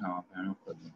हाँ fan of कर दूँ।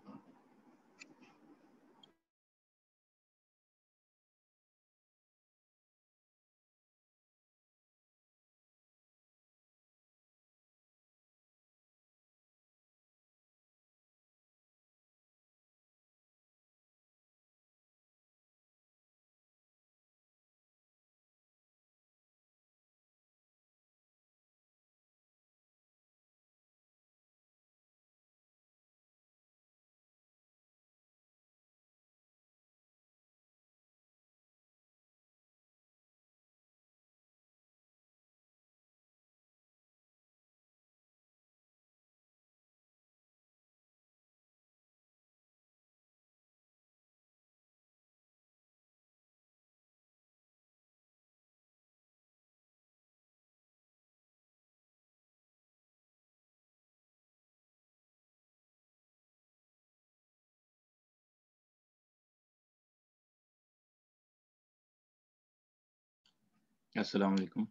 अस्सलाम वालेकुम।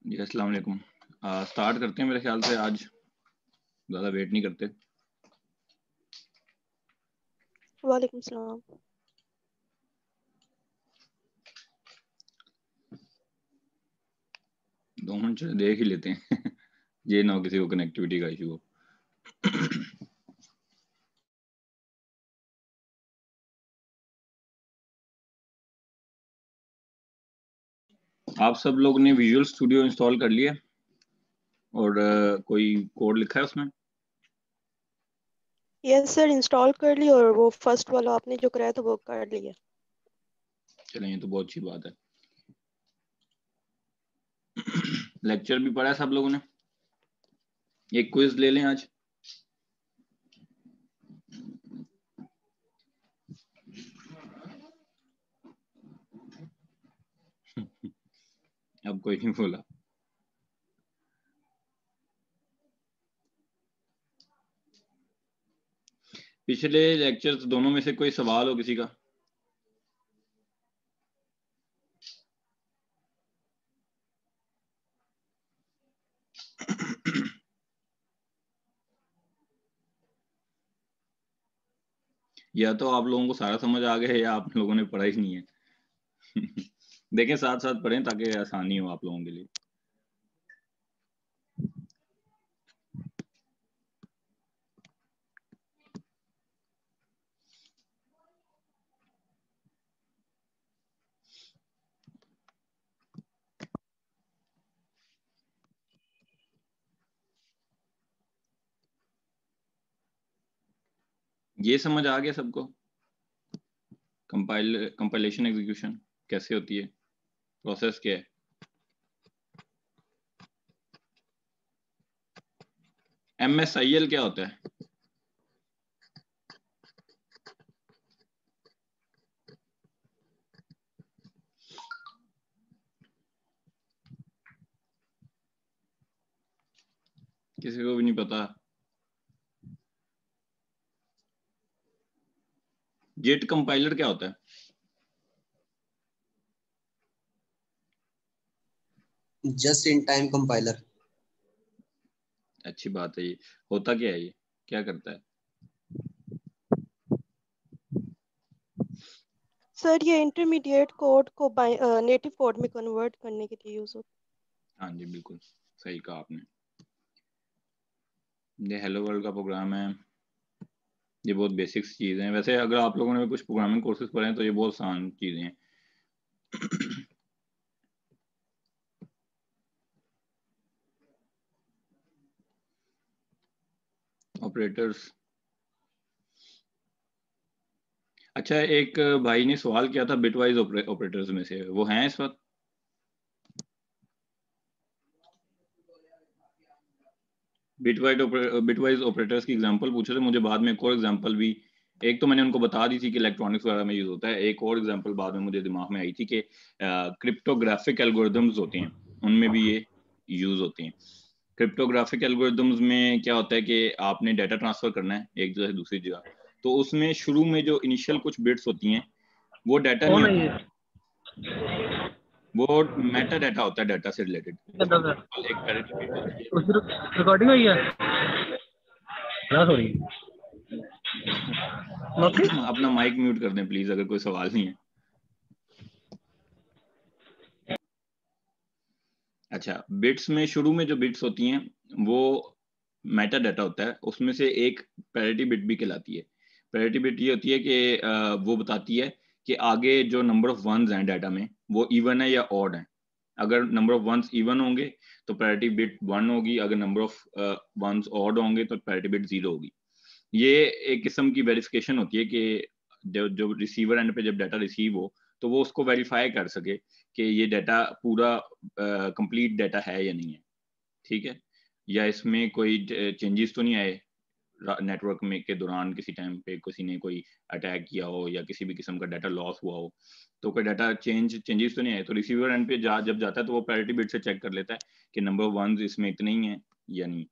जी अस्सलाम वालेकुम। स्टार्ट करते हैं मेरे ख्याल से, आज ज़्यादा वेट नहीं करते। वालेकुम सलाम। 2 मिनट से देख ही लेते हैं ये ना हो किसी को कनेक्टिविटी का इशू हो। आप सब लोग ने विजुअल स्टूडियो इंस्टॉल कर लिया और कोई कोड लिखा है उसमें? यस सर, इंस्टॉल कर ली और वो फर्स्ट वाला आपने जो कराया था वो कर लिया। चलें, ये तो बहुत अच्छी बात है। लेक्चर भी पढ़ा है सब लोगों ने? एक क्विज ले लें आज। अब कोई नहीं बोला। पिछले लेक्चर्स दोनों में से कोई सवाल हो किसी का? या तो आप लोगों को सारा समझ आ गया या आप लोगों ने पढ़ा ही नहीं है। देखें, साथ साथ पढ़ें ताकि आसानी हो आप लोगों के लिए। ये समझ आ गया सबको? कंपाइलेशन एग्जीक्यूशन कैसे होती है, प्रोसेस क्या है? MSIL क्या होता है? किसी को भी नहीं पता? JIT कंपाइलर क्या होता है? Just in time compiler. अच्छी बात है। ये होता क्या है, ये क्या करता है? सर ये इंटरमीडिएट कोड को नेटिव कोड में कन्वर्ट करने के लिए यूज होता हाँ जी बिल्कुल सही कहा आपने। ये हेलो वर्ल्ड का प्रोग्राम है, ये बहुत बेसिक्स चीज़ें हैं। वैसे अगर आप लोगों ने कुछ प्रोग्रामिंग कोर्सेज पढ़े हैं तो ये बहुत आसान चीज़ें हैं। ऑपरेटर्स। अच्छा, एक भाई ने सवाल किया था बिटवाइज ऑपरेटर्स में से, वो हैं इस वक्त? बिटवाइज ऑपरेटर्स की एग्जांपल पूछे थे मुझे, बाद में एक और एग्जांपल भी, एक तो मैंने उनको बता दी थी कि इलेक्ट्रॉनिक्स वगैरह में यूज होता है, एक और एग्जांपल बाद में मुझे दिमाग में आई थी कि क्रिप्टोग्राफिक एल्गोरिदम्स होते हैं, उनमें भी ये यूज होते हैं। क्रिप्टोग्राफिक एल्गोरिदम्स में क्या होता है कि आपने डाटा ट्रांसफर करना है एक जगह से दूसरी जगह, तो उसमें शुरू में जो इनिशियल कुछ बिट्स होती हैं वो डाटा नहीं होती, वो मेटा डाटा होता है, डाटा से रिलेटेड। एक पैरिटी बिट होती है। रिकॉर्डिंग हुई है क्लास हो रही है। अपना माइक म्यूट कर दें प्लीज अगर कोई सवाल नहीं है। अच्छा, बिट्स में शुरू में जो बिट्स होती हैं वो मेटा डाटा होता है, उसमें से एक पैरिटी बिट भी कहलाती है। पैरिटी बिट ये होती है कि वो बताती है कि आगे जो नंबर ऑफ वंस हैं डाटा में वो इवन है या ऑड है। अगर नंबर ऑफ वंस इवन होंगे तो पैरिटी बिट 1 होगी, अगर नंबर ऑफ वंस ऑड होंगे तो पैरिटी बिट 0 होगी। ये एक किस्म की वेरिफिकेशन होती है कि जो रिसीवर एंड पे जब डाटा रिसीव हो तो वो उसको वेरीफाई कर सके कि ये डाटा पूरा कंप्लीट डाटा है या नहीं है, ठीक है, या इसमें कोई चेंजेस तो नहीं आए नेटवर्क में के दौरान, किसी टाइम पे किसी ने कोई अटैक किया हो या किसी भी किस्म का डाटा लॉस हुआ हो, तो कोई डाटा चेंजेस तो नहीं आए, तो रिसीवर एंड पे जब जाता है तो वो पैरिटी बिट से चेक कर लेता है कि नंबर वंस इसमें इतने ही हैं या नहीं।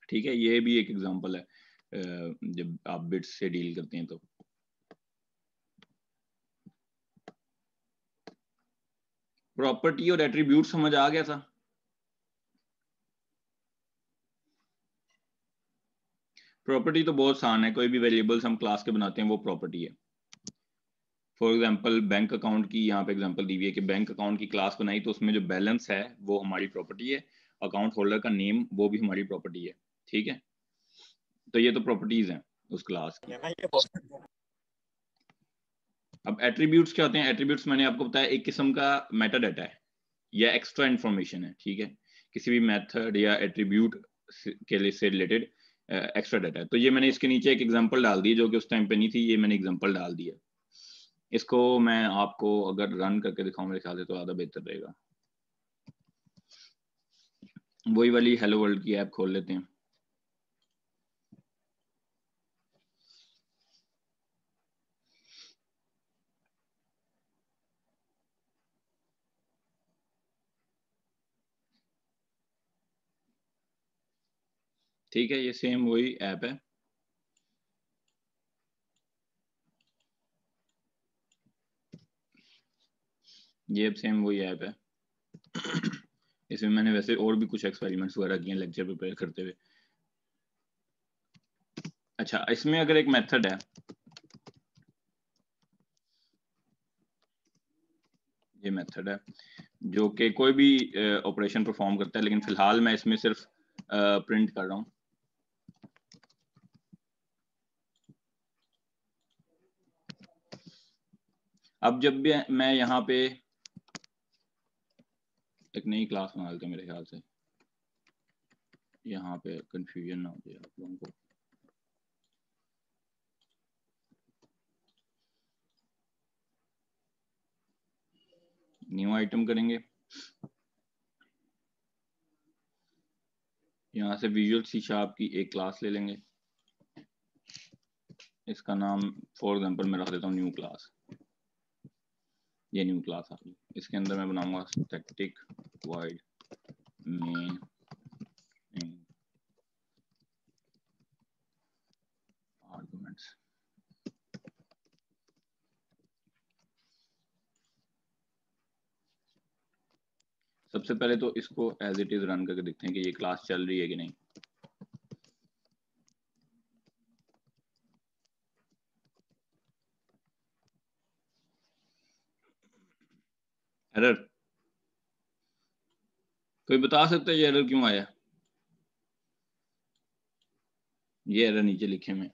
ठीक है, ये भी एक एग्जांपल है जब आप बिट्स से डील करते हैं तो। प्रॉपर्टी और एट्रीब्यूट समझ आ गया था? प्रॉपर्टी तो बहुत आसान है, कोई भी वेरिएबल्स हम क्लास के बनाते हैं वो प्रॉपर्टी है। फॉर एग्जांपल बैंक अकाउंट की यहाँ पे एग्जांपल दी हुई है कि बैंक अकाउंट की क्लास बनाई तो उसमें जो बैलेंस है वो हमारी प्रॉपर्टी है, अकाउंट होल्डर का नेम वो भी हमारी प्रॉपर्टी है, ठीक है। तो ये तो प्रॉपर्टीज हैं उस क्लास की। अब एट्रीब्यूट्स क्या होते हैं? एट्रीब्यूट्स मैंने आपको बताया एक किस्म का मेटा डाटा है या एक्स्ट्रा इंफॉर्मेशन है, ठीक है, किसी भी मेथड या एट्रीब्यूट के लिए से रिलेटेड एक्स्ट्रा डाटा है। तो ये मैंने इसके नीचे एक एग्जांपल डाल दी जो कि उस टाइम पे नहीं थी, ये मैंने एग्जांपल डाल दिया। इसको मैं आपको अगर रन करके दिखाऊं मेरे ख्याल से तो ज़्यादा बेहतर रहेगा। वही वाली हेलो वर्ल्ड की ऐप खोल लेते हैं। ठीक है, ये सेम वही ऐप है। ये अब सेम वही ऐप है। इसमें मैंने वैसे और भी कुछ एक्सपेरिमेंट्स वगैरह किए लेक्चर प्रिपेयर करते हुए। अच्छा, इसमें अगर एक मेथड है, ये मेथड है जो कि कोई भी ऑपरेशन परफॉर्म करता है, लेकिन फिलहाल मैं इसमें सिर्फ प्रिंट कर रहा हूँ। अब जब भी मैं यहाँ पे एक नई क्लास बना लेते हैं मेरे ख्याल से, यहाँ पे कंफ्यूजन ना हो जाए आप लोगों को। न्यू आइटम करेंगे, यहाँ से विजुअल सी शार्प की एक क्लास ले लेंगे, इसका नाम फॉर एग्जांपल मैं रख देता हूँ न्यू क्लास। ये न्यू क्लास आ गई, इसके अंदर मैं बनाऊंगा स्टैटिक वॉइड मेन आर्गुमेंट्स। सबसे पहले तो इसको एज इट इज रन करके देखते हैं कि ये क्लास चल रही है कि नहीं। एरर, कोई बता सकता है ये एरर क्यों आया? ये एरर नीचे लिखे में,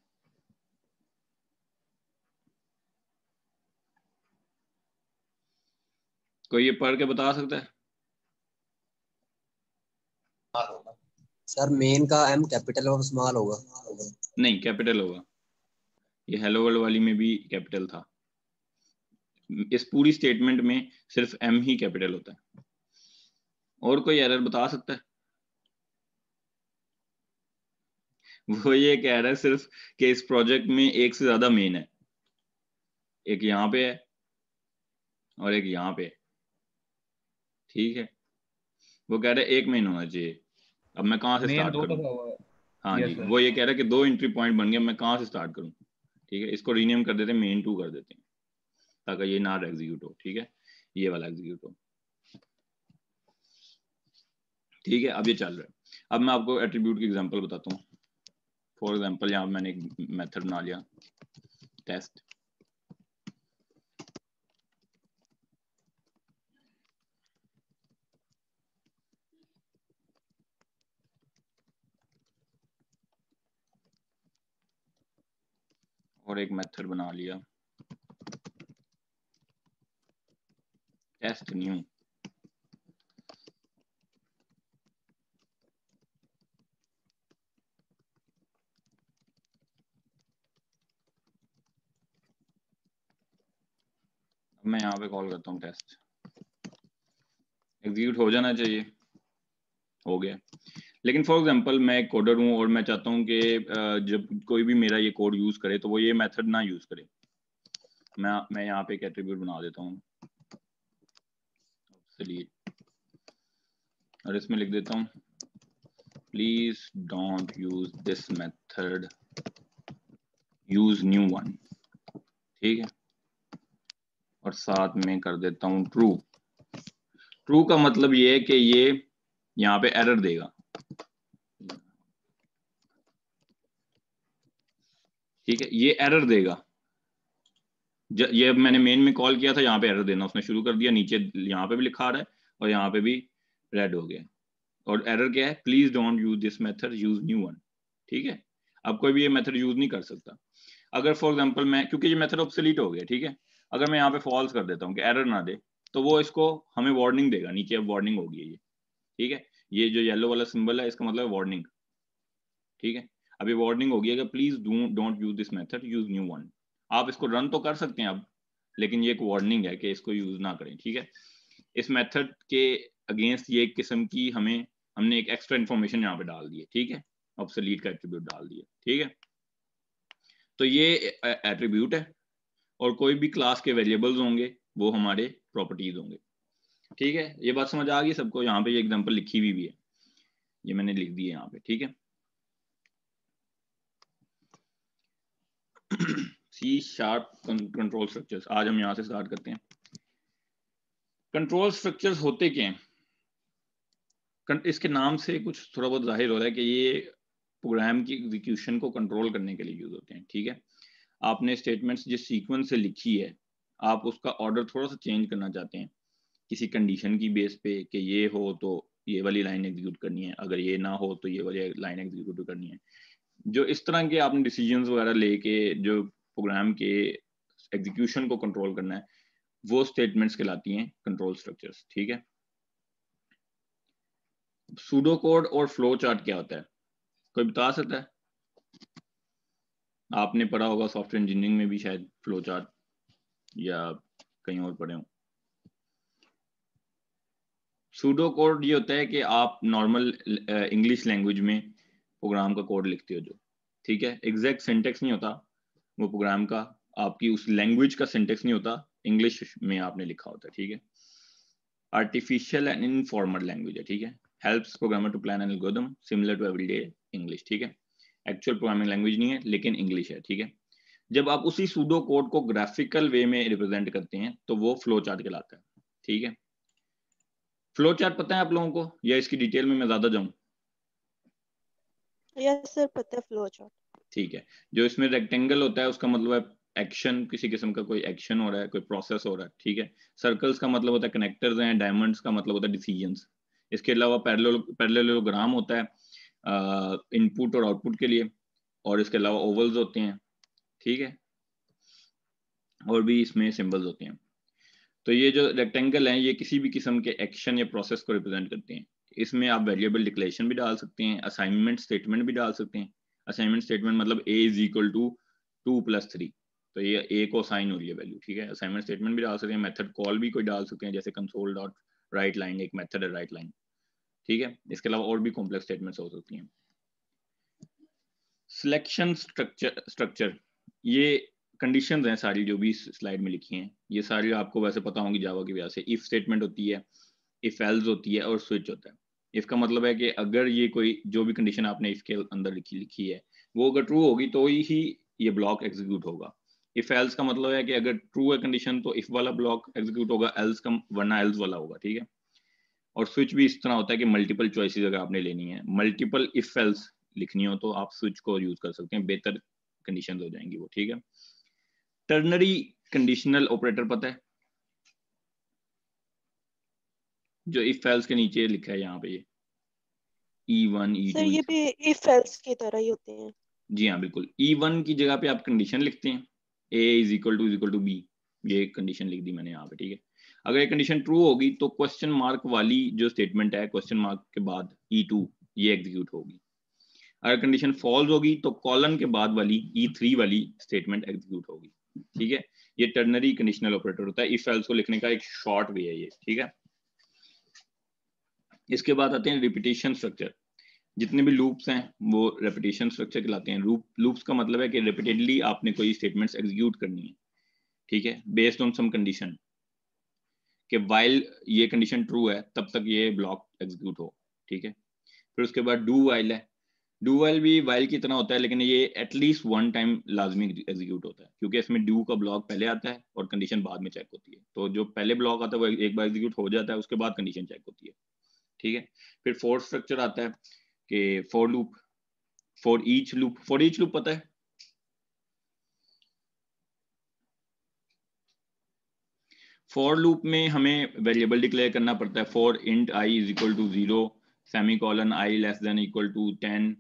कोई ये पढ़ के बता सकता है? सर मेन का एम कैपिटल और स्मॉल होगा। नहीं, कैपिटल होगा। ये हेलो वर्ल्ड वाली में भी कैपिटल था। इस पूरी स्टेटमेंट में सिर्फ एम ही कैपिटल होता है। और कोई एरर बता सकता है? वो ये कह रहा है सिर्फ कि इस प्रोजेक्ट में एक से ज्यादा मेन है, एक यहाँ पे है और एक यहाँ पे है, ठीक है। वो कह रहा है एक मेन होना चाहिए। अब मैं कहाँ से मेन स्टार्ट 2 करूँ? दफा हुआ है। हाँ यस जी, सर। वो ये कह रहा है कि 2 एंट्री पॉइंट बन गए, मैं कहाँ से स्टार्ट करूँ? ठीक है, इसको रीनेम कर देते हैं, मेन 2 कर देते हैं ताकि ये ना एग्जीक्यूट हो। ठीक है, ये वाला एग्जीक्यूट हो। ठीक है, अब ये चल रहा है। अब मैं आपको एट्रीब्यूट की एग्जांपल बताता हूँ। फॉर एग्जांपल यहाँ मैंने एक मेथड बना लिया टेस्ट, और एक मेथड बना लिया टेस्ट न्यू। मैं यहाँ पे कॉल करता हूँ टेस्ट, एग्जीक्यूट हो जाना चाहिए, हो गया। लेकिन फॉर एग्जांपल मैं एक कोडर हूँ और मैं चाहता हूँ कि जब कोई भी मेरा ये कोड यूज करे तो वो ये मेथड ना यूज करे। मैं यहाँ पे एक एट्रीब्यूट बना देता हूँ चलिए, और इसमें लिख देता हूँ please don't use this method, use new one. ठीक है, और साथ में कर देता हूँ ट्रू। ट्रू का मतलब ये है कि ये यहाँ पे एरर देगा। ठीक है, ये एरर देगा। ये मैंने मेन में कॉल किया था, यहाँ पे एरर देना उसने शुरू कर दिया, नीचे यहाँ पे भी लिखा रहा है और यहाँ पे भी रेड हो गया। और एरर क्या है? Please don't use this method, use new one. ठीक है, अब कोई भी ये मेथड यूज नहीं कर सकता। अगर फॉर एग्जांपल मैं, क्योंकि ये मेथड ऑब्सोलीट हो गया, ठीक है, अगर मैं यहाँ पे फॉल्स कर देता हूँ कि एरर ना दे, तो वो इसको हमें वार्निंग देगा। नीचे अब वार्निंग होगी ये, ठीक है, ये जो येलो वाला सिंबल है इसका मतलब वार्निंग। ठीक है, अभी वार्निंग होगी कि please don't use this method, use new one. आप इसको रन तो कर सकते हैं अब, लेकिन ये एक वार्निंग है कि इसको यूज ना करें। ठीक है, इस मेथड के अगेंस्ट ये एक किस्म की हमने एक एक्स्ट्रा इन्फॉर्मेशन यहाँ पे डाल दी है। ठीक है, ऑब्सोलीट का एट्रीब्यूट डाल दिया। ठीक है, तो ये एट्रीब्यूट है और कोई भी क्लास के वेरिएबल्स होंगे वो हमारे प्रॉपर्टीज होंगे। ठीक है, ये बात समझ आ गई सबको? यहाँ पे ये एग्जांपल लिखी हुई भी है, ये मैंने लिख दी है यहाँ पे। ठीक है, सी शार्प कंट्रोल स्ट्रक्चर्स, आज हम यहाँ से स्टार्ट करते हैं। कंट्रोल स्ट्रक्चर्स होते क्या हैं? इसके नाम से कुछ थोड़ा बहुत जाहिर हो रहा है कि ये प्रोग्राम की एग्जीक्यूशन को कंट्रोल करने के लिए यूज होते हैं। ठीक है, आपने स्टेटमेंट्स जिस सीक्वेंस से लिखी है, आप उसका ऑर्डर थोड़ा सा चेंज करना चाहते हैं किसी कंडीशन की बेस पे कि ये हो तो ये वाली लाइन एग्जीक्यूट करनी है, अगर ये ना हो तो ये वाली लाइन एग्जीक्यूट करनी है। जो इस तरह के आपने डिसीजंस वगैरह लेके जो प्रोग्राम के एग्जीक्यूशन को कंट्रोल करना है, वो स्टेटमेंट्स कहलाती हैं कंट्रोल स्ट्रक्चर्स। ठीक है, सूडो कोड और फ्लो चार्ट क्या होता है? कोई बता सकता है? आपने पढ़ा होगा सॉफ्टवेयर इंजीनियरिंग में भी शायद फ्लो चार्ट, या कहीं और पढ़े हो। सूडो कोड ये होता है कि आप नॉर्मल इंग्लिश लैंग्वेज में प्रोग्राम का कोड लिखते हो जो, ठीक है, एग्जैक्ट सिंटेक्स नहीं होता वो प्रोग्राम का, आपकी उस लैंग्वेज का सिंटेक्स नहीं होता, इंग्लिश में आपने लिखा होता है। ठीक है, आर्टिफिशियल एंड इनफॉर्मल लैंग्वेज है। ठीक है, helps programmer to plan an algorithm similar to everyday English. ठीक है, एक्चुअल प्रोग्रामिंग लैंग्वेज नहीं है लेकिन इंग्लिश है। ठीक है, जब आप उसी सूडो कोड को ग्राफिकल वे में रिप्रेजेंट करते हैं तो वो फ्लो चार्ट कहलाता है। ठीक है, फ्लो चार्ट पता है आप लोगों को, या इसकी डिटेल में मैं ज्यादा जाऊं? यस सर, पता है फ्लो चार्ट। ठीक है, जो इसमें रेक्टेंगल होता है उसका मतलब है एक्शन, किसी किस्म का कोई एक्शन हो रहा है, कोई प्रोसेस हो रहा है, ठीक है। सर्कल्स का मतलब होता है कनेक्टर्स हैं, डायमंड्स का मतलब होता है डिसीजंस। इसके अलावा पैरेललोग्राम होता है इनपुट और आउटपुट के लिए, और इसके अलावा ओवल्स होते हैं, ठीक है, और भी इसमें सिंबल्स होते हैं। तो ये जो रेक्टेंगल हैं ये किसी भी किस्म के एक्शन या प्रोसेस को रिप्रेजेंट करते हैं। इसमें आप वेरिएबल डिक्लेरेशन भी डाल सकते हैं, असाइनमेंट स्टेटमेंट भी डाल सकते हैं। असाइनमेंट स्टेटमेंट मतलब a इज इक्वल टू 2+3, तो ये a को असाइन हो रही है वैल्यू, ठीक है। असाइनमेंट स्टेटमेंट भी डाल सकते हैं, मेथड कॉल भी कोई डाल सकते हैं, जैसे कंसोल डॉट राइट लाइन एक मेथड है राइट लाइन, ठीक है। इसके अलावा और भी कॉम्प्लेक्स स्टेटमेंट्स हो सकती हैं। सिलेक्शन स्ट्रक्चर ये कंडीशंस हैं सारी जो भी स्लाइड में लिखी हैं, ये सारी आपको वैसे पता होंगी जावा की वजह से। इफ स्टेटमेंट होती है, इफ एल्स होती है, और स्विच होता है। इसका मतलब है कि अगर ये कोई जो भी कंडीशन आपने इफ के अंदर लिखी है वो अगर ट्रू होगी तो ही ये ब्लॉक एग्जीक्यूट होगा। इफ एल्स का मतलब है कि अगर ट्रू है कंडीशन तो इफ वाला ब्लॉक एग्जीक्यूट होगा, एल्स का वरना एल्स वाला होगा, ठीक है। और स्विच भी इस तरह होता है कि मल्टीपल चॉइसेस अगर आपने लेनी है, मल्टीपल इफ एल्स लिखनी हो तो आप स्विच को यूज कर सकते हैं, बेहतर कंडीशंस हो जाएंगी वो, ठीक है। टर्नरी कंडीशनल ऑपरेटर पता है, जो इफ एल्स के नीचे लिखा है यहाँ पे, ये E1 सर E2 ये भी इफ एल्स की तरह ही होते हैं। जी हाँ बिल्कुल। E1 की जगह पे आप कंडीशन लिखते हैं, A is equal to B, ये कंडीशन लिख दी मैंने यहाँ पे, ठीक है। अगर ये कंडीशन ट्रू होगी तो क्वेश्चन मार्क वाली जो स्टेटमेंट है, क्वेश्चन मार्क के बाद E2 ये एग्जीक्यूट होगी। अगर कंडीशन फॉल्स होगी तो कॉलन के बाद वाली E3 वाली स्टेटमेंट एग्जीक्यूट होगी, ठीक है। ये टर्नरी कंडीशनल ऑपरेटर होता है, इफ एल्स को लिखने का एक शॉर्ट वे है ये, ठीक है। इसके बाद आते हैं रिपीटेशन स्ट्रक्चर। जितने भी लूप्स हैं वो रेपिटेशन स्ट्रक्चर कहलाते हैं। लूप्स का मतलब है कि रिपीटेडली आपने कोई स्टेटमेंट्स एग्जीक्यूट करनी है, ठीक है, बेस्ड ऑन सम कंडीशन, कि वाइल ये कंडीशन ट्रू है तब तक ये ब्लॉक एग्जीक्यूट हो, ठीक है। फिर उसके बाद डू वाइल है। डू वाइल भी वाइल की तरह होता है, लेकिन ये एटलीस्ट वन टाइम लाजमी एग्जीक्यूट होता है, क्योंकि इसमें डू का ब्लॉक पहले आता है और कंडीशन बाद में चेक होती है। तो जो पहले ब्लॉक आता है वो एक बार एग्जीक्यूट हो जाता है, उसके बाद कंडीशन चेक होती है, ठीक है। फिर फोर स्ट्रक्चर आता है कि for loop, for each loop पता है? फॉर लूप में हमें वेरिएबल डिक्लेयर करना पड़ता है। For int I is equal to 0 semicolon I less than equal to 10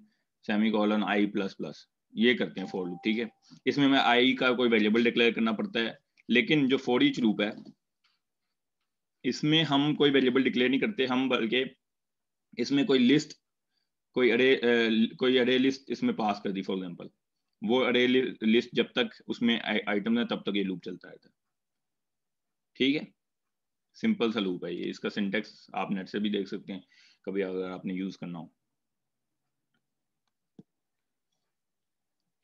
semicolon I plus plus, ये करते हैं फॉर लूप, ठीक है। इसमें हमें आई का कोई वेरिएबल डिक्लेयर करना पड़ता है, लेकिन जो फॉर ईच लूप है इसमें हम कोई वेरिएबल डिक्लेयर नहीं करते, हम बल्कि इसमें कोई अरे लिस्ट इसमें पास कर दी फॉर एग्जांपल, वो अरे लिस्ट जब तक उसमें आइटम है तब तक ये लूप चलता रहता है, ठीक है। सिंपल सा लूप है ये, इसका सिंटेक्स आप नेट से भी देख सकते हैं कभी अगर आपने यूज करना हो,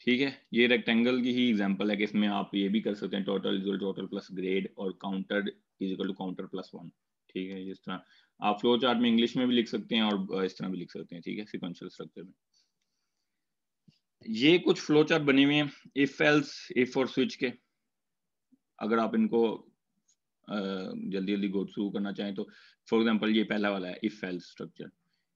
ठीक है। ये रेक्टेंगल की ही एग्जांपल है कि इसमें आप ये भी कर सकते हैं total equal total plus grade और counter is equal to counter plus 1, ठीक है। इस तरह आप फ्लो चार्ट में इंग्लिश में भी लिख सकते हैं और इस तरह भी लिख सकते हैं, ठीक है, सिक्वेंशियल स्ट्रक्चर में। ये कुछ फ्लो चार्ट बने हुए हैं इफ एल्स इफ और स्विच के। अगर आप इनको जल्दी जल्दी गो थ्रू करना चाहें तो फॉर एग्जांपल ये पहला वाला है इफ एल्स स्ट्रक्चर।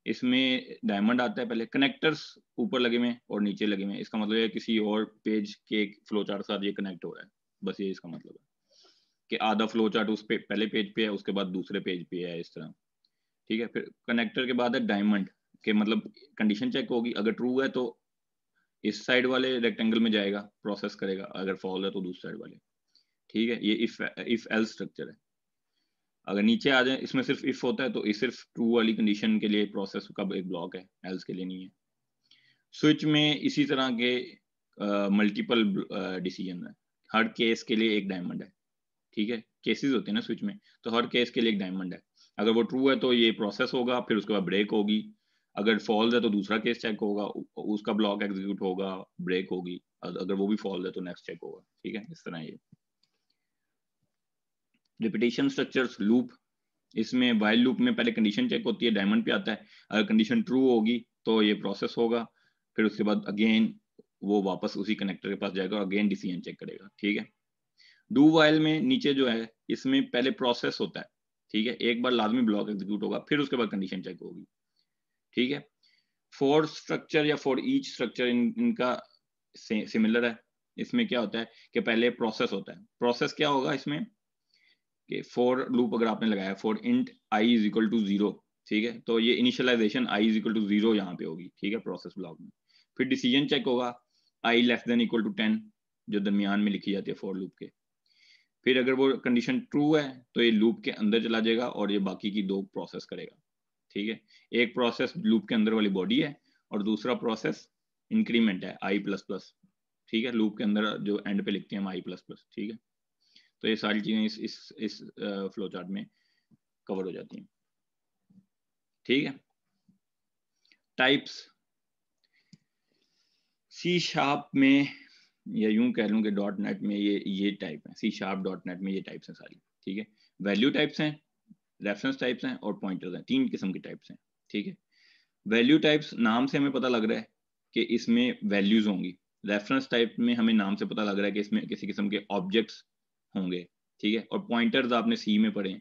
इसमें डायमंड आता है, पहले कनेक्टर्स ऊपर लगे हुए और नीचे लगे हुए, इसका मतलब है किसी और पेज के फ्लो चार्ट के साथ ये कनेक्ट हो रहा है, बस ये इसका मतलब है कि आधा फ्लो चार्ट उस पे पहले पेज पे है, उसके बाद दूसरे पेज पे है, इस तरह, ठीक है। फिर कनेक्टर के बाद है डायमंड, के मतलब कंडीशन चेक होगी, अगर ट्रू है तो इस साइड वाले रेक्टेंगल में जाएगा, प्रोसेस करेगा, अगर फॉल है तो दूसरी साइड वाले, ठीक है। ये इफ एल्स स्ट्रक्चर है। अगर नीचे आ जाए, इसमें सिर्फ इफ होता है तो इस सिर्फ ट्रू वाली कंडीशन के लिए प्रोसेस का एक ब्लॉक है, एल्स के लिए नहीं है। स्विच में इसी तरह के मल्टीपल डिसीजन है, हर केस के लिए एक डायमंड है, ठीक है। केसेस होते हैं ना स्विच में, तो हर केस के लिए एक डायमंड है। अगर वो ट्रू है तो ये प्रोसेस होगा, फिर उसके बाद ब्रेक होगी। अगर फॉल्स है तो दूसरा केस चेक होगा, उसका ब्लॉक एग्जीक्यूट होगा, ब्रेक होगी, अगर वो भी फॉल्स है तो नेक्स्ट चेक होगा, ठीक है। इस तरह ये रिपीटेशन स्ट्रक्चर्स लूप, इसमें वाइल लूप में पहले कंडीशन चेक होती है, डायमंड पे आता है, अगर कंडीशन ट्रू होगी तो ये प्रोसेस होगा, फिर उसके बाद अगेन वो वापस उसी कनेक्टर के पास जाएगा और अगेन डिसीजन चेक करेगा, ठीक है। डू वाइल में नीचे जो है इसमें पहले प्रोसेस होता है, ठीक है, एक बार लाजमी ब्लॉक एग्जीक्यूट होगा, फिर उसके बाद कंडीशन चेक होगी। ठीक है, फॉर स्ट्रक्चर या फॉर ईच स्ट्रक्चर इनका सिमिलर है। इसमें क्या होता है कि पहले प्रोसेस होता है। प्रोसेस क्या होगा इसमें कि फॉर लूप अगर आपने लगाया for int I is equal to 0, ठीक है, तो ये initialisation I is equal to 0 यहाँ पे होगी। ठीक है, प्रोसेस ब्लॉक में। फिर डिसीजन चेक होगा आई लेस देन इक्वल टू 10, जो दरमियान में लिखी जाती है फॉर लूप के। फिर अगर वो कंडीशन ट्रू है तो ये लूप के अंदर चला जाएगा और ये बाकी की दो प्रोसेस करेगा। ठीक है, एक प्रोसेस लूप के अंदर वाली बॉडी है और दूसरा प्रोसेस इंक्रीमेंट है आई प्लस प्लस। ठीक है, लूप के अंदर जो एंड पे लिखते हैं हम आई प्लस प्लस। ठीक है, तो ये सारी चीजें इस फ्लो चार्ट में कवर हो जाती हैं। ठीक है, टाइप्स सी शार्प में, या यूं कह लूं कि डॉट नेट में ये टाइप है। सी शार्प डॉट नेट में ये टाइप्स हैं सारी। ठीक है, वैल्यू टाइप्स हैं, रेफरेंस टाइप्स हैं और पॉइंटर्स हैं। 3 किस्म के टाइप्स हैं। ठीक है, वैल्यू टाइप्स नाम से हमें पता लग रहा है कि इसमें वैल्यूज होंगी। रेफरेंस टाइप में हमें नाम से पता लग रहा है कि इसमें किसी किस्म के ऑब्जेक्ट्स होंगे। ठीक है, और पॉइंटर्स आपने सी में पढ़े,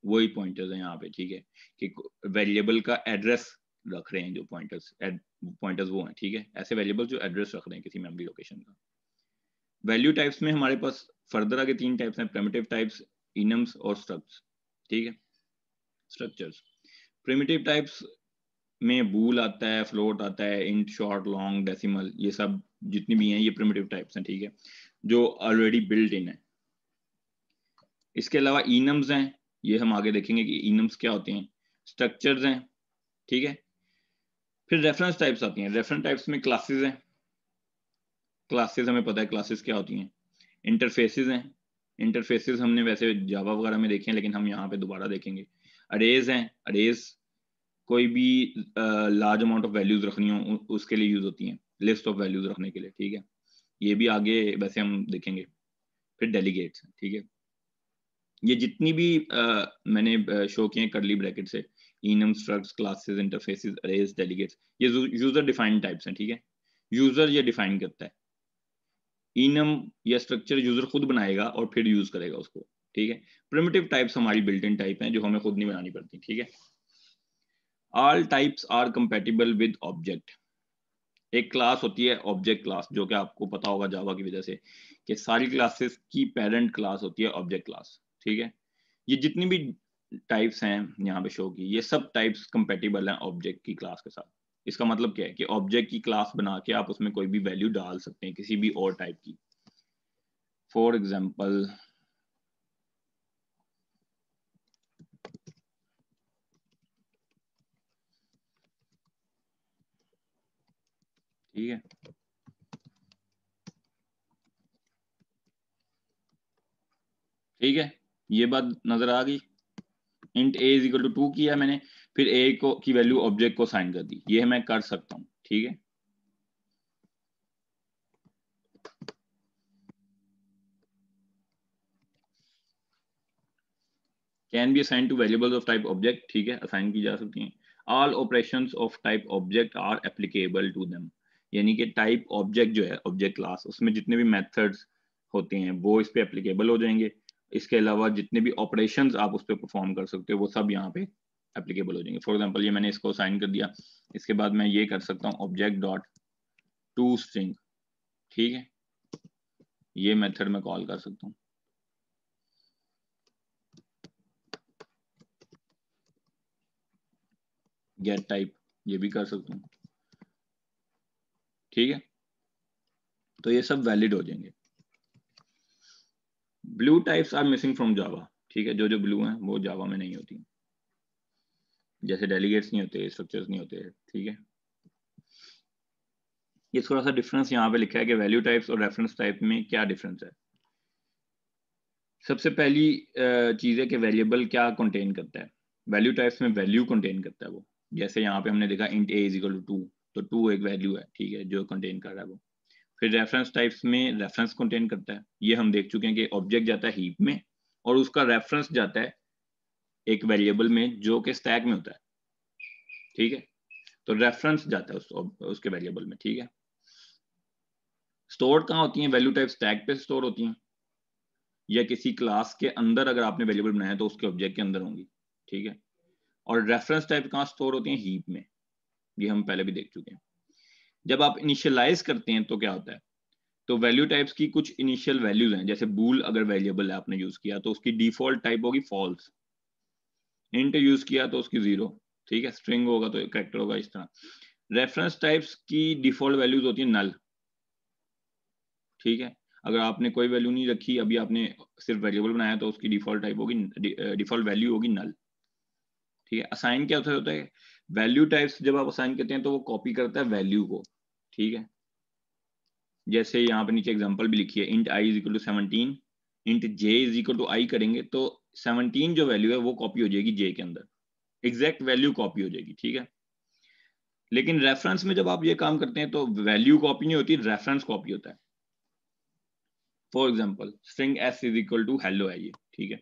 वही पॉइंटर्स हैं यहाँ पे। ठीक है, कि वेरिएबल का एड्रेस रख रहे हैं जो पॉइंटर्स वो हैं। ठीक है, ऐसे वेरिएबल जो एड्रेस रख रहे हैं किसी मेमोरी लोकेशन का। वैल्यू टाइप्स में हमारे पास फर्दर आगे 3 टाइप्स हैं, प्रिमिटिव टाइप्स, इनम्स और स्ट्रक्ट्स। ठीक है, स्ट्रक्चर्स। प्रिमिटिव टाइप्स में बूल आता है, फ्लोट आता है, इंट, शॉर्ट, लॉन्ग, डेसिमल, ये सब जितनी भी हैं ये प्रिमिटिव टाइप्स हैं। ठीक है, जो ऑलरेडी बिल्ट इन है। इसके अलावा इनम्स हैं, ये हम आगे देखेंगे कि इनम्स क्या होते हैं। स्ट्रक्चर्स हैं। ठीक है, फिर रेफरेंस टाइप्स आती हैं। रेफरेंस टाइप्स में क्लासेस हैं। क्लासेस हमें पता है क्लासेस क्या होती हैं। इंटरफेसेस हैं। इंटरफेसेस हमने वैसे जावा वगैरह में देखे हैं, लेकिन हम यहाँ पे दोबारा देखेंगे। अरेज हैं। अरेज कोई भी लार्ज अमाउंट ऑफ वैल्यूज रखनी हो उसके लिए यूज होती हैं, लिस्ट ऑफ वैल्यूज रखने के लिए। ठीक है, ये भी आगे वैसे हम देखेंगे। फिर डेलीगेट्स। ठीक है, ये जितनी भी मैंने शो किए करली ब्रैकेट से, enum, structs, classes, interfaces, arrays, delegates, ये यूजर डिफाइंड टाइप्स हैं। ठीक है, यूजर ये डिफाइन करता है। इनम या स्ट्रक्चर यूजर खुद बनाएगा और फिर यूज करेगा उसको। ठीक है, प्रिमिटिव टाइप्स हमारी बिल्ट इन टाइप हैं जो हमें खुद नहीं बनानी पड़ती। ठीक है, all types are compatible with object. एक क्लास होती है ऑब्जेक्ट क्लास, जो कि आपको पता होगा जावा की वजह से कि सारी क्लासेस की पेरेंट क्लास होती है ऑब्जेक्ट क्लास। ठीक है, ये जितनी भी टाइप्स हैं यहाँ पे शो की, ये सब टाइप्स कंपेटिबल हैं ऑब्जेक्ट की क्लास के साथ। इसका मतलब क्या है कि ऑब्जेक्ट की क्लास बना के आप उसमें कोई भी वैल्यू डाल सकते हैं किसी भी और टाइप की। फॉर एग्जाम्पल, ठीक है, ठीक है, ये बात नजर आ गई। Int A is equal to 2 किया मैंने, फिर ए को की वैल्यू ऑब्जेक्ट को साइन कर दी, ये मैं कर सकता हूँ। ठीक है, can be assign to variables of type object. ठीक है, असाइन की जा सकती हैं। All operations of type object are applicable to them, यानी कि टाइप ऑब्जेक्ट जो है ऑब्जेक्ट क्लास, उसमें जितने भी मेथड्स होते हैं वो इस पे एप्लीकेबल हो जाएंगे। इसके अलावा जितने भी ऑपरेशंस आप उस पर परफॉर्म कर सकते हो वो सब यहाँ पे एप्लीकेबल हो जाएंगे। फॉर एग्जाम्पल, ये मैंने इसको साइन कर दिया, इसके बाद मैं ये कर सकता हूँ ऑब्जेक्ट डॉट टू स्ट्रिंग। ठीक है, ये मेथड मैं कॉल कर सकता हूँ। गेट टाइप, ये भी कर सकता हूँ। ठीक है, तो ये सब वैलिड हो जाएंगे। Value types are missing from Java. ठीक है, जो जो ब्लू हैं वो जावा में नहीं होती, जैसे डेलीगेट्स नहीं होते, स्ट्रक्चर्स नहीं होते। ठीक है, ये थोड़ा सा डिफरेंस यहाँ पे लिखा है कि वैल्यू टाइप्स और रेफरेंस टाइप में क्या डिफरेंस है। सबसे पहली चीज है कि वेरिएबल क्या कंटेन करता है। वैल्यू टाइप्स में वैल्यू कंटेन करता है वो, जैसे यहाँ पे हमने देखा int A is equal to 2, तो 2 एक वैल्यू है। ठीक है, जो कंटेन कर रहा है वो। फिर रेफरेंस टाइप्स में रेफरेंस कंटेन करता है, ये हम देख चुके हैं कि ऑब्जेक्ट जाता है हीप में और उसका रेफरेंस जाता है एक वेरिएबल में जो कि स्टैक में होता है। ठीक है, तो रेफरेंस जाता है उसके वेरिएबल में। ठीक है, स्टोर कहाँ होती है वैल्यू टाइप? स्टैक पे स्टोर होती हैं। या किसी क्लास के अंदर अगर आपने वेरिएबल बनाया तो उसके ऑब्जेक्ट के अंदर होंगी, ठीक है। और रेफरेंस टाइप कहाँ स्टोर होती हैं? हीप में, ये हम पहले भी देख चुके हैं। जब आप इनिशियलाइज करते हैं तो क्या होता है, तो वैल्यू टाइप्स की कुछ इनिशियल वैल्यूज हैं, जैसे बूल अगर वेरिएबल है आपने यूज किया तो उसकी डिफॉल्ट टाइप होगी फॉल्स, इंट यूज किया तो उसकी 0, ठीक है, स्ट्रिंग होगा तो कैरेक्टर होगा, इस तरह। रेफरेंस टाइप्स की डिफॉल्ट वैल्यूज होती है नल, ठीक है। अगर आपने कोई वैल्यू नहीं रखी, अभी आपने सिर्फ वेरिएबल बनाया तो उसकी डिफॉल्ट टाइप होगी, डिफॉल्ट वैल्यू होगी नल, ठीक है। असाइन क्या होता है, वैल्यू टाइप्स जब आप असाइन करते हैं तो वो कॉपी करता है वैल्यू को, ठीक है। जैसे यहाँ पे नीचे एग्जांपल भी लिखी है, int I is equal to 17, int J is equal to I करेंगे तो 17 जो वैल्यू है वो कॉपी हो जाएगी जे के अंदर, एग्जैक्ट वैल्यू कॉपी हो जाएगी, ठीक है। लेकिन रेफरेंस में जब आप ये काम करते हैं तो वैल्यू कॉपी नहीं होती, रेफरेंस कॉपी होता है। For example string S is equal to hello है ये, ठीक है।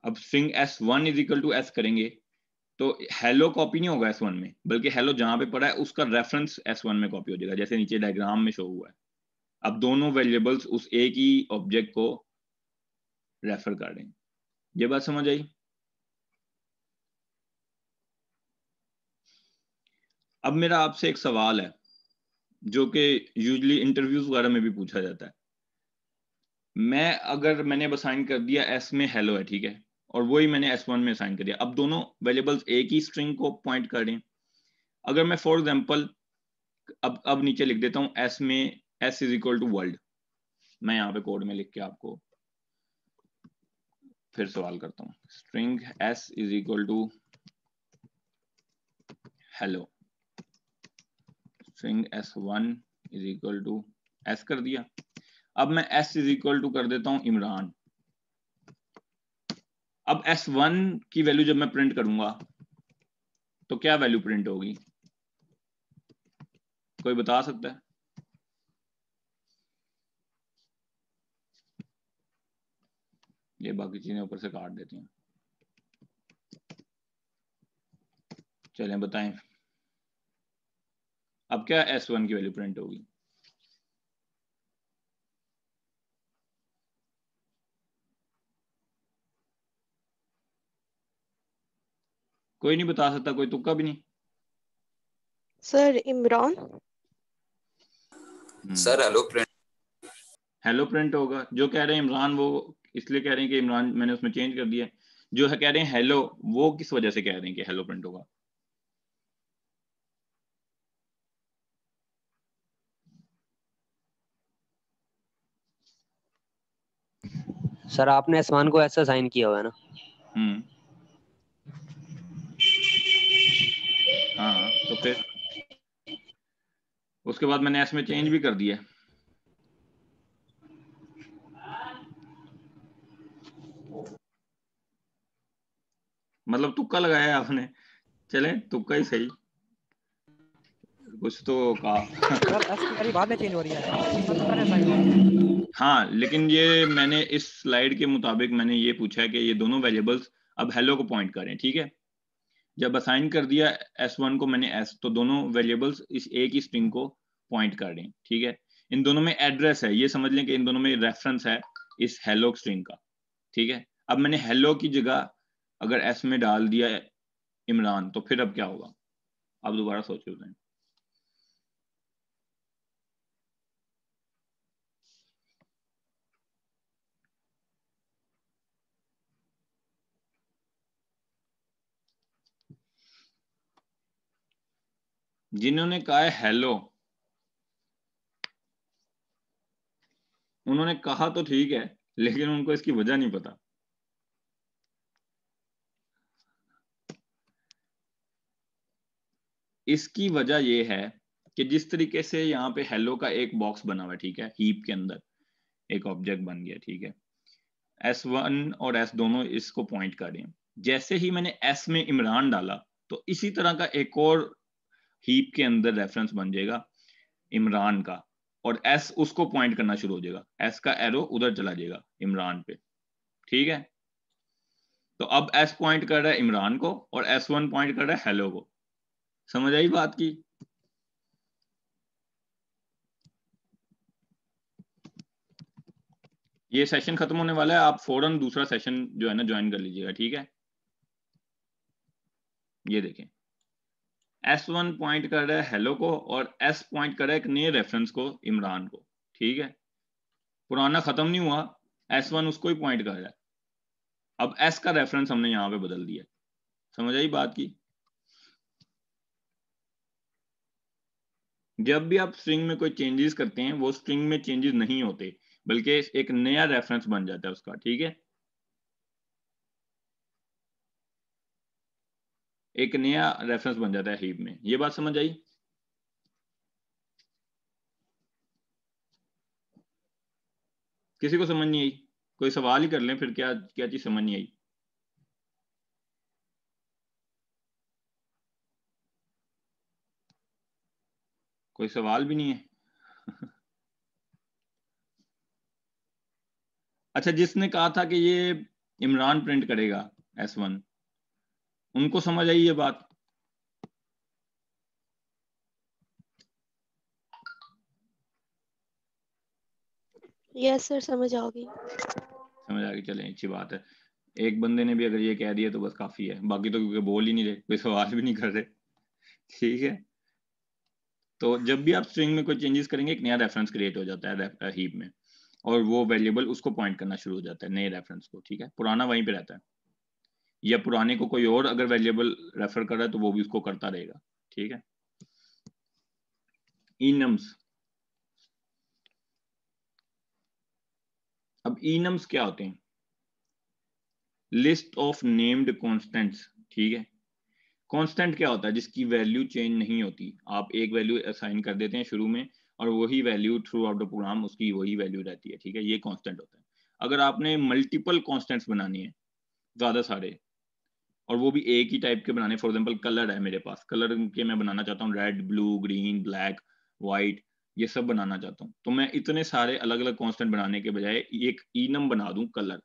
अब string S1 is equal to S करेंगे तो हेलो कॉपी नहीं होगा S1 में, बल्कि हेलो जहां पे पड़ा है उसका रेफरेंस S1 में कॉपी हो जाएगा, जैसे नीचे डायग्राम में शो हुआ है। अब दोनों वेरिएबल्स उस एक ही ऑब्जेक्ट को रेफर कर रहे हैं। ये बात समझ आई? अब मेरा आपसे एक सवाल है जो कि यूजुअली इंटरव्यूज वगैरह में भी पूछा जाता है। मैंने अब असाइन कर दिया S में हेलो है, ठीक है, और वही मैंने S1 में असाइन कर दिया। अब दोनों वेरिएबल्स एक ही स्ट्रिंग को पॉइंट कर रहे हैं। अगर मैं फॉर एग्जांपल अब नीचे लिख देता हूं S में S is equal to world, मैं यहाँ पे कोड में लिख के आपको फिर सवाल करता हूँ, string S is equal to hello, string S1 is equal to S कर दिया। अब मैं S इज इक्वल टू कर देता हूं इमरान। अब S1 की वैल्यू जब मैं प्रिंट करूंगा तो क्या वैल्यू प्रिंट होगी, कोई बता सकता है? ये बाकी चीजें ऊपर से काट देती हैं, चलें बताएं। अब क्या S1 की वैल्यू प्रिंट होगी? कोई नहीं बता सकता, कोई तुक्का भी नहीं? Sir Imran. Sir hello print. Hello print होगा। जो कह रहे हैं इमरान वो इसलिए कह रहे हैं कि इमरान मैंने उसमें चेंज कर दिया है। जो है कह रहे हैं हेलो, वो किस वजह से कह रहे हैं कि हेलो प्रिंट होगा? सर आपने S1 को ऐसा साइन किया हुआ है ना? हाँ तो फिर उसके बाद मैंने एस में चेंज भी कर दिया। मतलब तुक्का लगाया है आपने, चले तुक्का ही सही, कुछ तो कहा। सर एस की वैल्यू बाद में चेंज हो रही है, S1 तो पहले साइन हुआ है। हाँ लेकिन ये मैंने इस स्लाइड के मुताबिक मैंने ये पूछा है कि ये दोनों वेरिएबल्स अब हेलो को पॉइंट करें, ठीक है। जब असाइन कर दिया S1 को मैंने S, तो दोनों वेरिएबल्स इस एक ही स्ट्रिंग को पॉइंट कर रहे हैं, ठीक है। इन दोनों में एड्रेस है, ये समझ लें कि इन दोनों में रेफरेंस है इस हेलो स्ट्रिंग का, ठीक है। अब मैंने हेलो की जगह अगर S में डाल दिया इमरान तो फिर अब क्या होगा? आप दोबारा सोचे बताएं। जिन्होंने कहा है हेलो, उन्होंने कहा तो ठीक है लेकिन उनको इसकी वजह नहीं पता। इसकी वजह यह है कि जिस तरीके से यहाँ पे हेलो का एक बॉक्स बना हुआ है, ठीक है, हीप के अंदर एक ऑब्जेक्ट बन गया, ठीक है। S1 और S दोनों इसको पॉइंट कर रहे हैं। जैसे ही मैंने S में इमरान डाला तो इसी तरह का एक और हीप के अंदर रेफरेंस बन जाएगा इमरान का, और S उसको पॉइंट करना शुरू हो जाएगा, S का एरो उधर चला जाएगा इमरान पे, ठीक है। तो अब S पॉइंट कर रहा है इमरान को और S1 पॉइंट कर रहा है हेलो को। समझ आई बात की? ये सेशन खत्म होने वाला है, आप फौरन दूसरा सेशन जो है ना ज्वाइन कर लीजिएगा, ठीक है। ये देखें S1 पॉइंट कर रहा है हेलो को और S पॉइंट कर रहा है एक नए रेफरेंस को, इमरान को, ठीक है। पुराना खत्म नहीं हुआ, S1 उसको ही पॉइंट कर रहा है। अब S का रेफरेंस हमने यहां पे बदल दिया, समझ आई बात की। जब भी आप स्ट्रिंग में कोई चेंजेस करते हैं वो स्ट्रिंग में चेंजेस नहीं होते, बल्कि एक नया रेफरेंस बन जाता है उसका, ठीक है। एक नया रेफरेंस बन जाता है हीप में। ये बात समझ आई? किसी को समझ नहीं आई? कोई सवाल ही कर लें फिर, क्या क्या चीज समझ नहीं आई? कोई सवाल भी नहीं है? अच्छा, जिसने कहा था कि ये इमरान प्रिंट करेगा S1, उनको समझ आई ये बात? यस सर, समझ आ गई। समझ आ गई, चलें अच्छी बात है। एक बंदे ने भी अगर ये कह दिया तो बस काफी है, बाकी तो क्योंकि बोल ही नहीं रहे, कोई सवाल भी नहीं कर रहे, ठीक है। तो जब भी आप स्ट्रिंग में कोई चेंजेस करेंगे एक नया रेफरेंस क्रिएट हो जाता है हीप में, और वो वेरिएबल उसको पॉइंट करना शुरू हो जाता है नए रेफरेंस को, ठीक है। पुराना वहीं पे रहता है, या पुराने को कोई और अगर वेरिएबल रेफर कर रहा है तो वो भी उसको करता रहेगा, ठीक है। इनम्स, अब इनम्स क्या होते हैं? लिस्ट ऑफ नेम्ड कॉन्स्टेंट्स, ठीक है। कांस्टेंट क्या होता है? जिसकी वैल्यू चेंज नहीं होती, आप एक वैल्यू असाइन कर देते हैं शुरू में और वही value throughout the program उसकी वही वैल्यू रहती है, ठीक है। ये कांस्टेंट होता है। अगर आपने मल्टीपल कांस्टेंट्स बनानी है, ज्यादा सारे, और वो भी एक ही टाइप के बनाने, फॉर एग्जांपल कलर है मेरे पास, कलर के मैं बनाना चाहता हूँ red, blue, green, black, white, ये सब बनाना चाहता हूँ, तो मैं इतने सारे अलग अलग कांस्टेंट बनाने के बजाय एक इनम बना दूं कलर,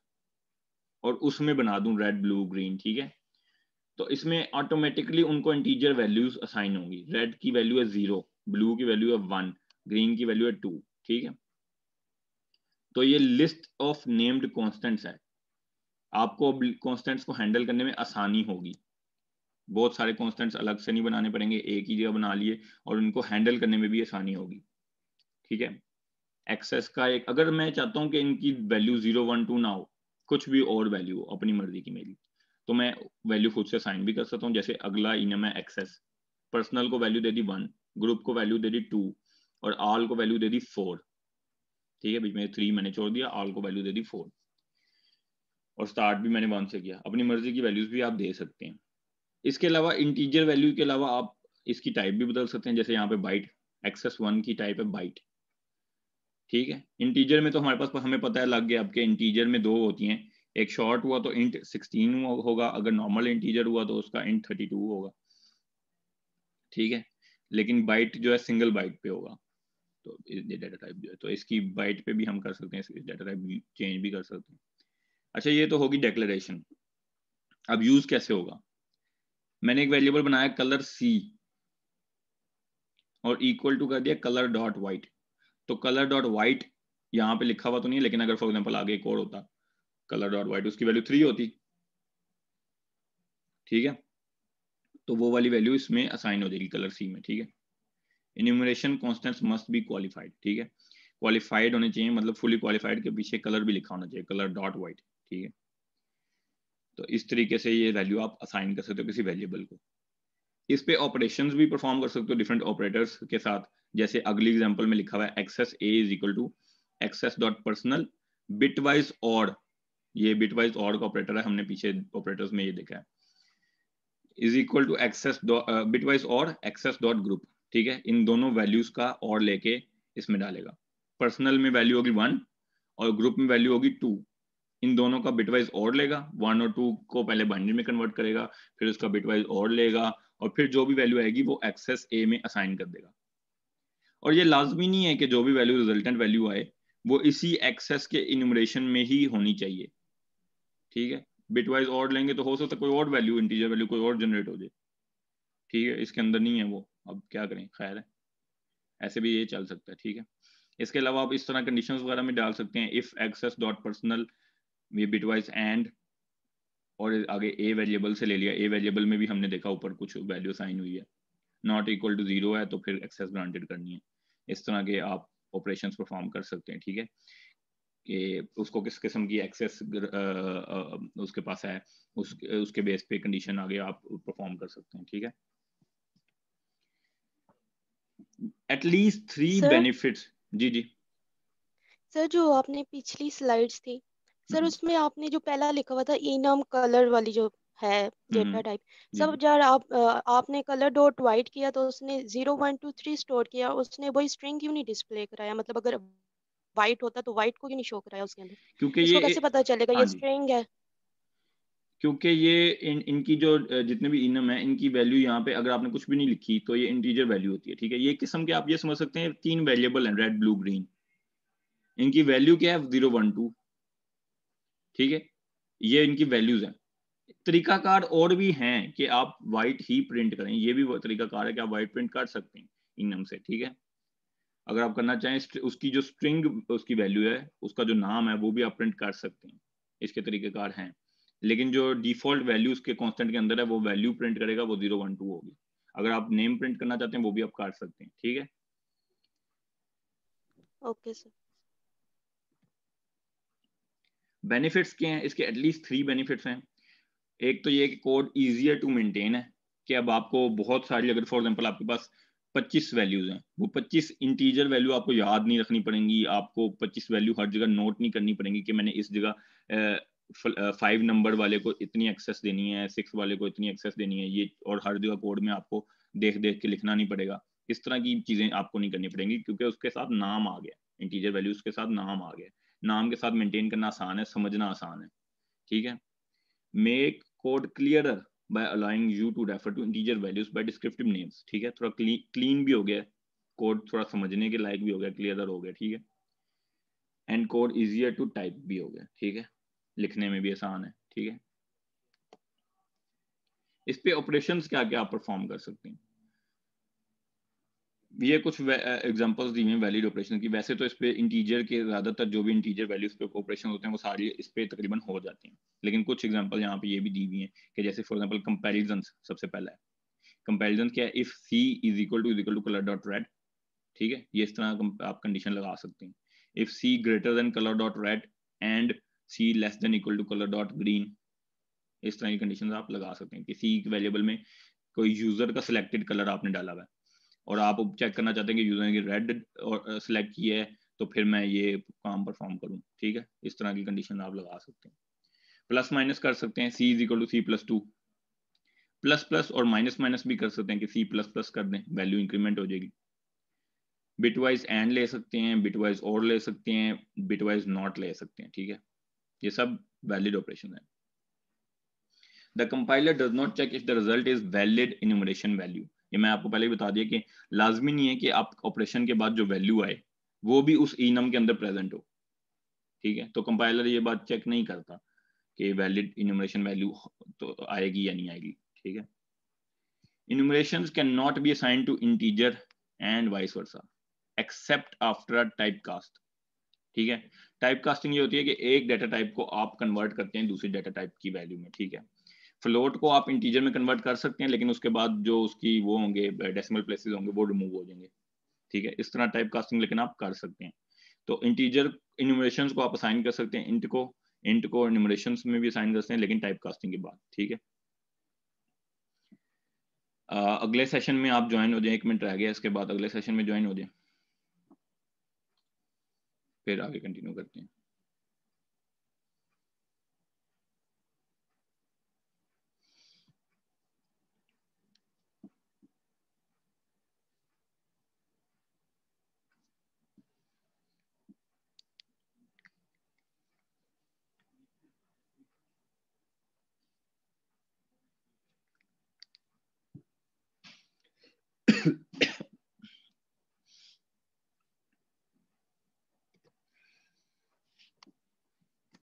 और उसमें बना दूं रेड, ब्लू, ग्रीन, ठीक है। तो इसमें ऑटोमेटिकली उनको इंटीजर वैल्यूज असाइन होंगी। रेड की वैल्यू है 0, ब्लू की वैल्यू है 1, ग्रीन की वैल्यू है 2, ठीक है। तो ये लिस्ट ऑफ नेम्ड कॉन्स्टेंट्स है। आपको कॉन्स्टेंट्स को हैंडल करने में आसानी होगी, बहुत सारे कॉन्स्टेंट्स अलग से नहीं बनाने पड़ेंगे, एक ही जगह बना लिए, और उनको हैंडल करने में भी आसानी होगी, ठीक है। एक्सेस का एक, अगर मैं चाहता हूं कि इनकी वैल्यू 0, 1, 2 ना हो, कुछ भी और वैल्यू हो अपनी मर्जी की मेरी, तो मैं वैल्यू खुद से साइन भी कर सकता हूँ। जैसे अगला इनम है एक्सेस, पर्सनल को वैल्यू दे दी 1, ग्रुप को वैल्यू दे दी 2, और ऑल को वैल्यू दे दी 4, ठीक है। बीच में 3 मैंने छोड़ दिया, ऑल को वैल्यू दे दी 4, और स्टार्ट भी मैंने 1 से किया। अपनी मर्जी की वैल्यूज भी आप दे सकते हैं। इसके अलावा इंटीजर वैल्यू के अलावा आप इसकी टाइप भी बदल सकते हैं। जैसे यहाँ पे बाइट, एक्सेस 1 की टाइप है बाइट, ठीक है। इंटीजर में तो हमारे पास, हमें पता है लग गया आपके, इंटीजर में दो होती हैं, एक शॉर्ट हुआ तो इंट 16 होगा, अगर नॉर्मल इंटीजर हुआ तो उसका इंट 32 होगा, ठीक है। लेकिन बाइट जो है सिंगल बाइट पे होगा, तो ये डाटा टाइप जो है, तो इसकी बाइट पे भी हम कर सकते हैं, इस डाटा टाइप चेंज भी कर सकते हैं। अच्छा, ये तो होगी डेक्लेरेशन। अब यूज कैसे होगा? मैंने एक वेरिएबल बनाया कलर C और इक्वल टू कर दिया कलर डॉट वाइट। तो कलर डॉट वाइट यहाँ पे लिखा हुआ तो नहीं, लेकिन अगर फॉर एग्जांपल आगे एक और होता कलर डॉट वाइट, उसकी वैल्यू 3 होती, ठीक है। तो वो वाली वैल्यू इसमें असाइन हो जाएगी कलर C में, ठीक है। Enumeration constants must be qualified, ठीक है। क्वालिफाइड होने चाहिए, मतलब फुली क्वालिफाइड के पीछे कलर भी लिखा होना चाहिए, कलर डॉट वाइट, ठीक है। तो इस तरीके से ये वैल्यू आप असाइन कर सकते हो किसी वेरिएबल को। इस पे ऑपरेशंस भी परफॉर्म कर सकते हो डिफरेंट ऑपरेटर्स के साथ। जैसे अगली एग्जांपल में लिखा हुआ है access A is equal to access dot personal bitwise odd, ये बिटवाइज ऑड का ऑपरेटर है, हमने पीछे ऑपरेटर्स में ये देखा है, is equal to access bitwise odd access dot group, ठीक है। इन दोनों वैल्यूज का और लेके इसमें डालेगा। पर्सनल में वैल्यू होगी 1 और ग्रुप में वैल्यू होगी 2। इन दोनों का बिटवाइज ऑड लेगा, 1 और 2 को पहले बाइनरी में कन्वर्ट करेगा, फिर उसका बिटवाइज ऑड लेगा, और फिर जो भी वैल्यू आएगी वो एक्सेस A में असाइन कर देगा। और ये लाजमी नहीं है कि जो भी वैल्यू रिजल्टेंट वैल्यू आए वो इसी एक्सेस के इन्यूमरेशन में ही होनी चाहिए, ठीक है। बिटवाइज ऑड लेंगे तो हो सकता है कोई और वैल्यू, इंटीजर वैल्यू कोई और जनरेट हो जाए, ठीक है। इसके अंदर नहीं है वो, अब क्या करें, खैर है, ऐसे भी ये चल सकता है, ठीक है। इसके अलावा आप इस तरह कंडीशंस वगैरह में डाल सकते हैं, इफ एक्सेस डॉट पर्सनल ये बिटवाइज एंड, और आगे ए वेरिएबल से ले लिया, ए वेरिएबल में भी हमने देखा ऊपर कुछ वैल्यू साइन हुई है, नॉट इक्वल टू 0 है तो फिर एक्सेस ग्रांटेड करनी है। इस तरह के आप ऑपरेशंस परफॉर्म कर सकते हैं, ठीक है, कि उसको किस किस्म की एक्सेस उसके पास है, उसके बेस पे कंडीशन आगे आप परफॉर्म कर सकते हैं, ठीक है। At least 3 sir benefits. जी जी। सर जो आपने पिछली स्लाइड्स थी सर, हम्म उसमें आपने जो पहला लिखा हुआ था इनम कलर वाली जो है डेटा टाइप, जी सब जी। जार आपने कलर डॉट वाइट किया तो उसने 0 1 2 3 स्टोर किया, उसने वही स्ट्रिंग क्यों नहीं डिस्प्ले कराया? मतलब अगर वाइट होता तो वाइट को क्यों नहीं शो कराया उसके अंदर? क्योंकि इसको ये कैसे पता चलेगा हाँ ये जी, स्ट्रिंग है? क्योंकि ये इनकी जो जितने भी इनम है इनकी वैल्यू यहाँ पे अगर आपने कुछ भी नहीं लिखी तो ये इंटीजर वैल्यू होती है, ठीक है। ये किस्म के आप ये समझ सकते हैं 3 वेरिएबल हैं, रेड ब्लू ग्रीन, इनकी वैल्यू क्या है 0 1 2, ठीक है, ये इनकी वैल्यूज हैं। तरीकाकार और भी हैं कि आप वाइट ही प्रिंट करें, ये भी वो तरीकाकार है कि आप वाइट प्रिंट कर सकते हैं इनम से, ठीक है। अगर आप करना चाहें उसकी जो स्ट्रिंग उसकी वैल्यू है, उसका जो नाम है वो भी आप प्रिंट कर सकते हैं, इसके तरीकेकार हैं। लेकिन जो डिफॉल्ट वैल्यू उसके कांस्टेंट के अंदर है वो वैल्यू प्रिंट करेगा, वो 0 1 2 होगी। अगर आप नेम प्रिंट करना चाहते हैं वो भी आप कर सकते हैं, ठीक है। Okay sir. बेनिफिट्स क्या हैं इसके? एटलीस्ट 3 बेनिफिट्स हैं। एक तो ये कि कोड ईजियर टू मेंटेन है, कि अब आपको बहुत सारी, अगर फॉर एग्जांपल आपके पास 25 वैल्यूज हैं, वो 25 इंटीजर वैल्यू आपको याद नहीं रखनी पड़ेंगी, आपको 25 वैल्यू हर जगह नोट नहीं करनी पड़ेंगी कि मैंने इस जगह 5 नंबर वाले को इतनी एक्सेस देनी है, 6 वाले को इतनी एक्सेस देनी है, ये और हर जगह कोड में आपको देख देख के लिखना नहीं पड़ेगा। इस तरह की चीजें आपको नहीं करनी पड़ेंगी, क्योंकि उसके साथ नाम आ गया, इंटीजर वैल्यूज के साथ नाम आ गया। नाम के साथ मेंटेन करना आसान है, समझना आसान है, ठीक है। Make code clearer by allowing you to refer to integer values by descriptive names, ठीक है। थोड़ा क्लीन भी हो गया कोड, थोड़ा समझने के लायक भी हो गया, क्लियरर हो गया, ठीक है। And code easier to type भी हो गया, ठीक है, लिखने में भी आसान है, ठीक है। इस पे ऑपरेशंस क्या क्या आप परफॉर्म कर सकते हैं, ये कुछ एग्जांपल्स दी हैं वैलिड ऑपरेशन की। वैसे तो इस पे इंटीजर के ज्यादातर जो भी इंटीजर वैल्यूज पे ऑपरेशन होते हैं वो सारे इस पे तकरीबन हो जाते हैं, लेकिन कुछ एग्जांपल यहाँ पे ये भी दी हुई हैं कि जैसे फॉर एग्जांपल कंपैरिजन सबसे पहला है। कंपैरिजन क्या है? If C is equal to colour dot red, ठीक है, ये इस तरह आप कंडीशन लगा सकते हैं। If C greater than colour dot red and C less than equal to colour dot green, इस तरह की कंडीशन आप लगा सकते हैं कि सी वेरिएबल में कोई यूजर का सिलेक्टेड कलर आपने डाला हुआ है और आप चेक करना चाहते हैं कि यूजर ने रेड और सिलेक्ट किया है तो फिर मैं ये काम परफॉर्म करूं, ठीक है। इस तरह की कंडीशन आप लगा सकते हैं। प्लस माइनस कर सकते हैं, C is equal to C plus 2, plus plus और माइनस माइनस भी कर सकते हैं कि सी प्लस प्लस कर दें, वैल्यू इंक्रीमेंट हो जाएगी। बिटवाइज एंड ले सकते हैं, बिटवाइज और ले सकते हैं, बिटवाइज नॉट ले सकते हैं, ठीक है। ये सब वैलिड ऑपरेशन है। The compiler does not check if the result is valid enumeration value. ये मैं आपको पहले ही बता दिया कि लाजमी नहीं है कि आप ऑपरेशन के बाद जो वैल्यू आए वो भी उस इनम के अंदर प्रेजेंट हो, ठीक है। तो कंपाइलर ये बात चेक नहीं करता कि वैलिड इन्यूमरेशन वैल्यू तो आएगी या नहीं आएगी, ठीक है। Enumerations cannot be assigned to integer and vice versa except after a typecast, ठीक है। टाइप कास्टिंग ये होती है कि एक डाटा टाइप को आप कन्वर्ट करते हैं दूसरी डाटा टाइप की वैल्यू में, ठीक है। फ्लोट को आप इंटीजर में कन्वर्ट कर सकते हैं, लेकिन उसके बाद जो उसकी वो होंगे डेसिमल प्लेसेस होंगे वो रिमूव हो जाएंगे, ठीक है। इस तरह टाइप कास्टिंग लेकिन आप कर सकते हैं। तो इंटीजर इन्यूमरेशंस को आप असाइन कर सकते हैं इंट को इन्यूमरेशंस में भी असाइन कर सकते हैं, लेकिन टाइप कास्टिंग के बाद, ठीक है। अगले सेशन में आप ज्वाइन हो जाए, 1 मिनट रह गया, इसके बाद अगले सेशन में ज्वाइन हो जाए, फिर आगे कंटिन्यू करते हैं।